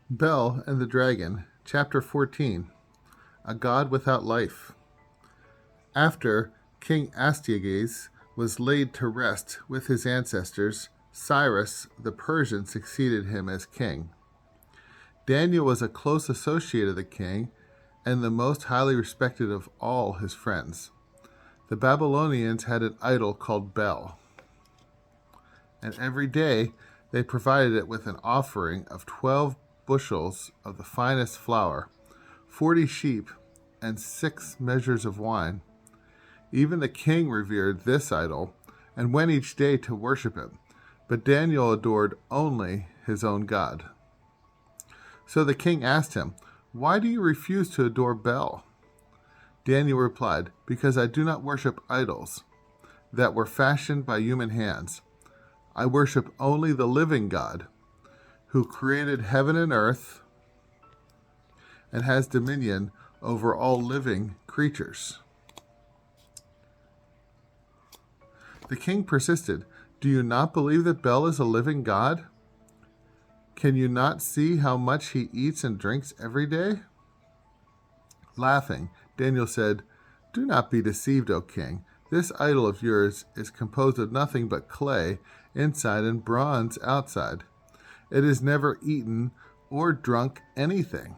Bel and the Dragon, Chapter 14. A God Without Life. After King Astyages was laid to rest with his ancestors, Cyrus the Persian succeeded him as king. Daniel was a close associate of the king and the most highly respected of all his friends. The Babylonians had an idol called Bel, and every day they provided it with an offering of 12 bushels of the finest flour, 40 sheep, and 6 measures of wine. Even the king revered this idol and went each day to worship it, but Daniel adored only his own God. So the king asked him, "Why do you refuse to adore Bel?" Daniel replied, "Because I do not worship idols that were fashioned by human hands. I worship only the living God, who created heaven and earth and has dominion over all living creatures." The king persisted, "Do you not believe that Bel is a living God? Can you not see how much he eats and drinks every day?" Laughing, Daniel said, "Do not be deceived, O king. This idol of yours is composed of nothing but clay inside and bronze outside. It has never eaten or drunk anything."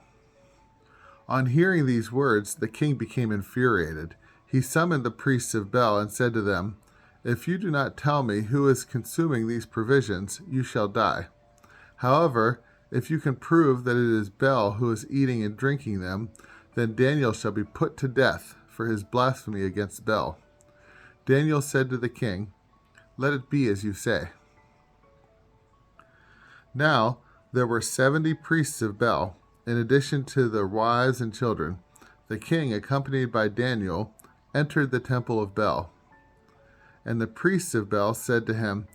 On hearing these words, the king became infuriated. He summoned the priests of Bel and said to them, "If you do not tell me who is consuming these provisions, you shall die. However, if you can prove that it is Bel who is eating and drinking them, then Daniel shall be put to death for his blasphemy against Bel." Daniel said to the king, "Let it be as you say." Now there were 70 priests of Bel, in addition to their wives and children. The king, accompanied by Daniel, entered the temple of Bel. And the priests of Bel said to him,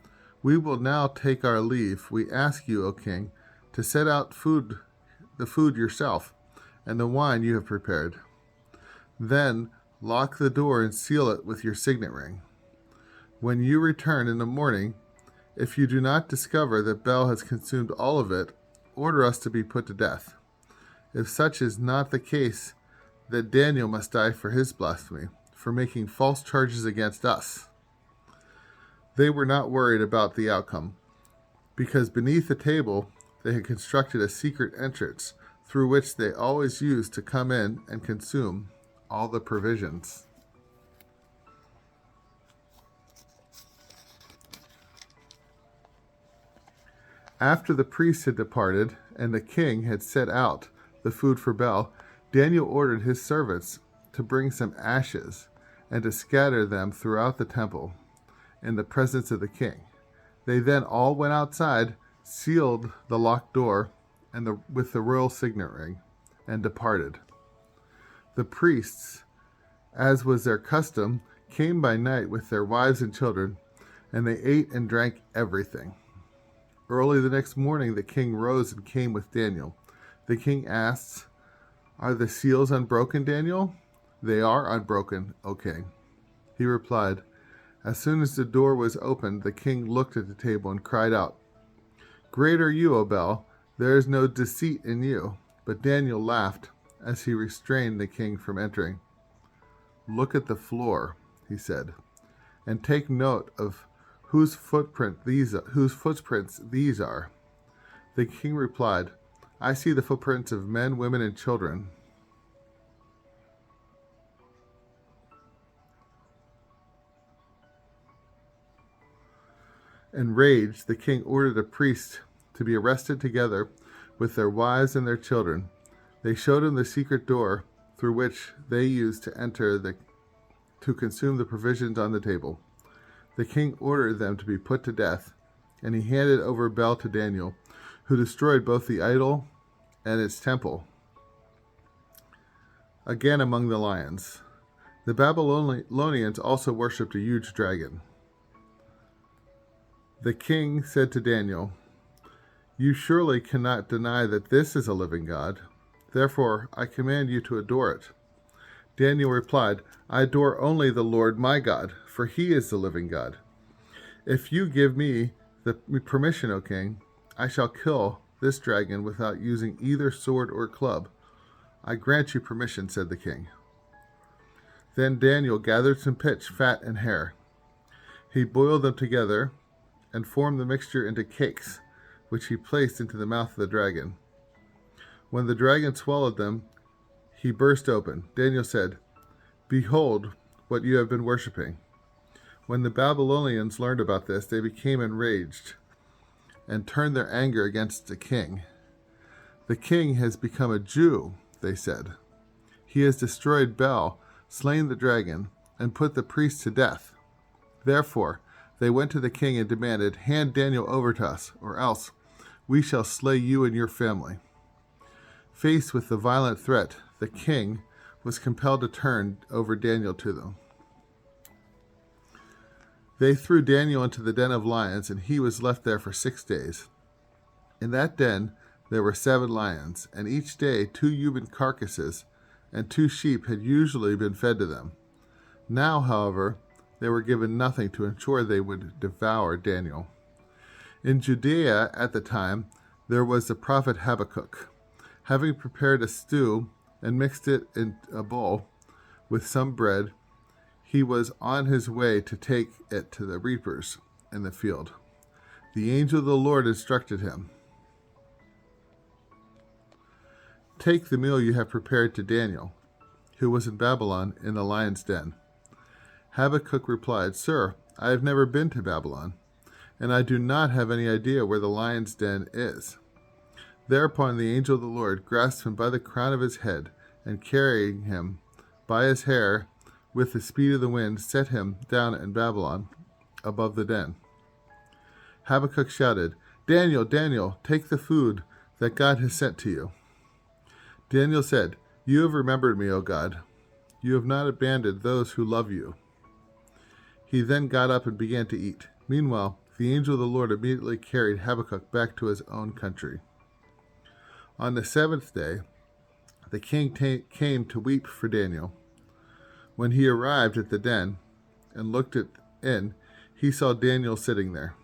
"We will now take our leave. We ask you, O king, to set out the food yourself, and the wine you have prepared. Then lock the door and seal it with your signet ring. When you return in the morning, if you do not discover that Bel has consumed all of it, order us to be put to death. If such is not the case, then Daniel must die for his blasphemy, for making false charges against us." They were not worried about the outcome, because beneath the table they had constructed a secret entrance through which they always used to come in and consume all the provisions. After the priests had departed and the king had set out the food for Bel, Daniel ordered his servants to bring some ashes and to scatter them throughout the temple in the presence of the king. They then all went outside, sealed the locked door with the royal signet ring, and departed. The priests, as was their custom, came by night with their wives and children, and they ate and drank everything. Early the next morning the king rose and came with Daniel. The king asked, "Are the seals unbroken, Daniel?" "They are unbroken, O king." He replied. As soon as the door was opened, the king looked at the table and cried out, "Great are you, O Bel! There is no deceit in you." But Daniel laughed as he restrained the king from entering. "Look at the floor," he said, "and take note of whose footprints these are." The king replied, "I see the footprints of men, women, and children." Enraged, the king ordered the priests to be arrested together with their wives and their children. They showed him the secret door through which they used to enter to consume the provisions on the table. The king ordered them to be put to death, and he handed over Bel to Daniel, who destroyed both the idol and its temple. Again among the lions. The Babylonians also worshipped a huge dragon. The king said to Daniel, "You surely cannot deny that this is a living God. Therefore, I command you to adore it." Daniel replied, "I adore only the Lord my God, for he is the living God. If you give me the permission, O king, I shall kill this dragon without using either sword or club. I grant you permission, said the king. Then Daniel gathered some pitch, fat, and hair. He boiled them together and formed the mixture into cakes, which he placed into the mouth of the dragon. When the dragon swallowed them, he burst open. Daniel said, "Behold what you have been worshipping." When the Babylonians learned about this, they became enraged and turned their anger against the king. "The king has become a Jew," they said. "He has destroyed Bel, slain the dragon, and put the priests to death." Therefore, they went to the king and demanded, "Hand Daniel over to us, or else we shall slay you and your family." Faced with the violent threat, the king was compelled to turn over Daniel to them. They threw Daniel into the den of lions, and he was left there for 6 days. In that den there were 7 lions, and each day 2 human carcasses and 2 sheep had usually been fed to them. Now, however, they were given nothing to ensure they would devour Daniel. In Judea at the time there was the prophet Habakkuk. Having prepared a stew and mixed it in a bowl with some bread, he was on his way to take it to the reapers in the field. The angel of the Lord instructed him, "Take the meal you have prepared to Daniel, who was in Babylon in the lion's den." Habakkuk replied, "Sir, I have never been to Babylon, and I do not have any idea where the lion's den is." Thereupon the angel of the Lord grasped him by the crown of his head, and carrying him by his hair with the speed of the wind, set him down in Babylon above the den. Habakkuk shouted, "Daniel, Daniel, take the food that God has sent to you." Daniel said, "You have remembered me, O God. You have not abandoned those who love you." He then got up and began to eat. Meanwhile, the angel of the Lord immediately carried Habakkuk back to his own country. On the 7th day, the king came to weep for Daniel. When he arrived at the den and looked in, he saw Daniel sitting there.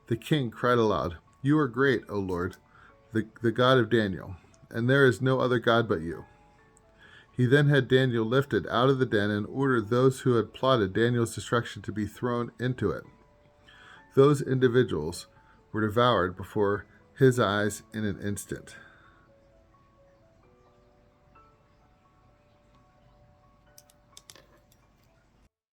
The king cried aloud, "You are great, O Lord, the God of Daniel, and there is no other God but you." He then had Daniel lifted out of the den and ordered those who had plotted Daniel's destruction to be thrown into it. Those individuals were devoured before his eyes in an instant.